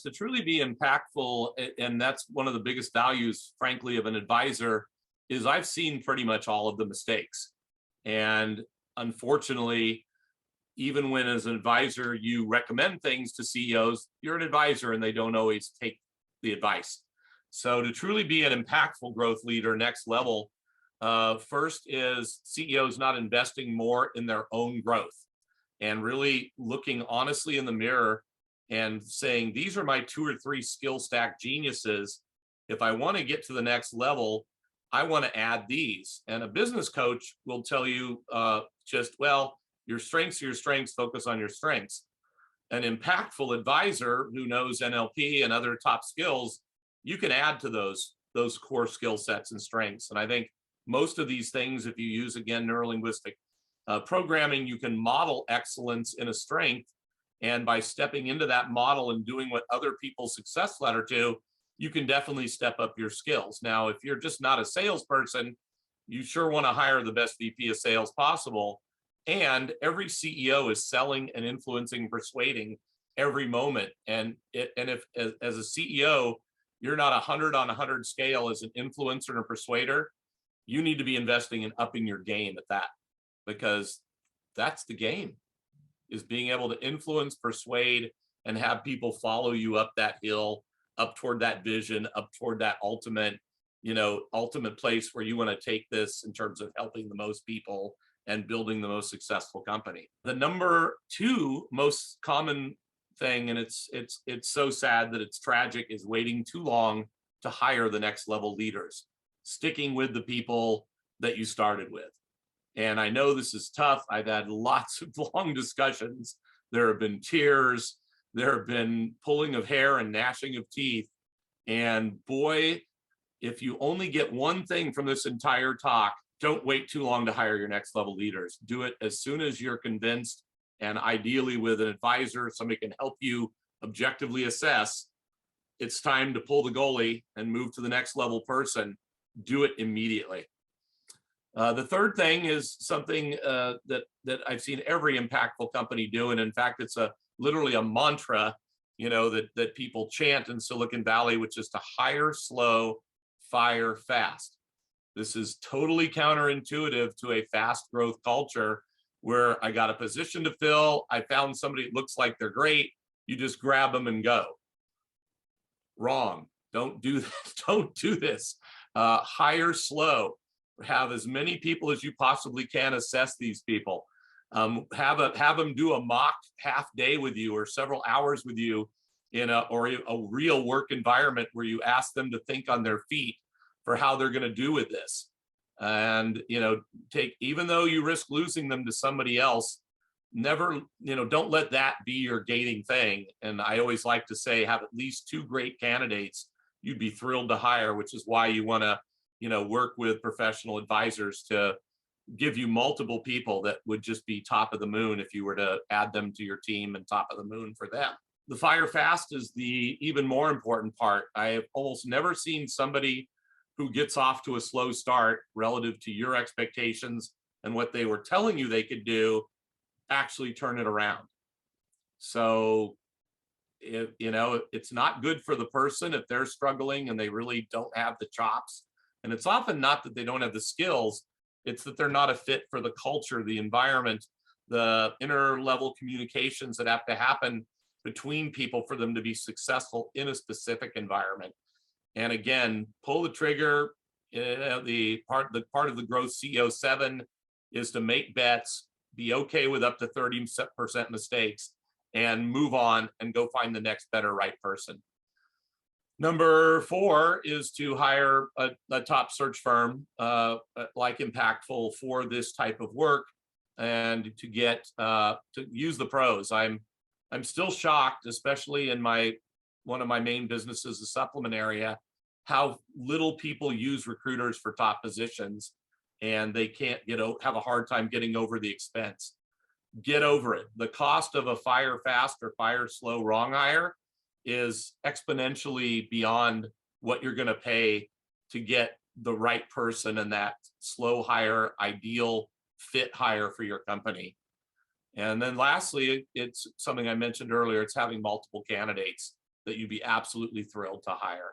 To truly be impactful, and that's one of the biggest values, frankly, of an advisor, is I've seen pretty much all of the mistakes. And unfortunately, even when as an advisor, you recommend things to CEOs, you're an advisor and they don't always take the advice. So to truly be an impactful growth leader, next level, first is CEOs not investing more in their own growth and really looking honestly in the mirror and saying, these are my 2 or 3 skill stack geniuses. If I want to get to the next level, I want to add these. And a business coach will tell you well, your strengths are your strengths, focus on your strengths. An impactful advisor who knows NLP and other top skills, you can add to those core skill sets and strengths. And I think most of these things, if you use, again, neurolinguistic programming, you can model excellence in a strength. And by stepping into that model and doing what other people's success ladder do, you can definitely step up your skills. Now, if you're just not a salesperson, you sure want to hire the best VP of sales possible. And every CEO is selling and influencing, persuading every moment. And if as a CEO, you're not 100 on 100 scale as an influencer and a persuader, you need to be investing in upping your game at that, because that's the game, is being able to influence, persuade, and have people follow you up that hill, up toward that vision, up toward that ultimate place where you want to take this in terms of helping the most people and building the most successful company. The number 2 most common thing, and it's so sad that it's tragic, is waiting too long to hire the next level leaders, sticking with the people that you started with. And I know this is tough. I've had lots of long discussions. There have been tears. There have been pulling of hair and gnashing of teeth. And boy, if you only get one thing from this entire talk, don't wait too long to hire your next level leaders. Do it as soon as you're convinced, and ideally with an advisor, somebody can help you objectively assess it's time to pull the goalie and move to the next level person. Do it immediately. The third thing is something that I've seen every impactful company do, and in fact, it's literally a mantra, that people chant in Silicon Valley, which is to hire slow, fire fast. This is totally counterintuitive to a fast growth culture where I got a position to fill. I found somebody that looks like they're great. You just grab them and go. Wrong. Don't do this. Don't do this. Hire slow. Have as many people as you possibly can assess these people. Have them do a mock half day with you or several hours with you in a real work environment where you ask them to think on their feet for how they're going to do with this. And even though you risk losing them to somebody else, never, don't let that be your gating thing. And I always like to say, have at least 2 great candidates you'd be thrilled to hire, which is why you want to work with professional advisors to give you multiple people that would just be top of the moon if you were to add them to your team, and top of the moon for them. The fire fast is the even more important part. I have almost never seen somebody who gets off to a slow start relative to your expectations and what they were telling you they could do actually turn it around. So it's not good for the person if they're struggling and they really don't have the chops. And it's often not that they don't have the skills, it's that they're not a fit for the culture, the environment, the inter-level communications that have to happen between people for them to be successful in a specific environment. And again, pull the trigger. The part of the growth CEO 7 is to make bets, be okay with up to 30% mistakes, and move on and go find the next better right person. Number 4 is to hire a top search firm like Impactful for this type of work, and to get to use the pros. I'm still shocked, especially in one of my main businesses, the supplement area, how little people use recruiters for top positions, and they can't have a hard time getting over the expense. Get over it. The cost of a fire fast or fire slow wrong hire is exponentially beyond what you're going to pay to get the right person and that slow hire, ideal fit hire for your company. And then lastly, it's something I mentioned earlier, it's having multiple candidates. that you'd be absolutely thrilled to hire?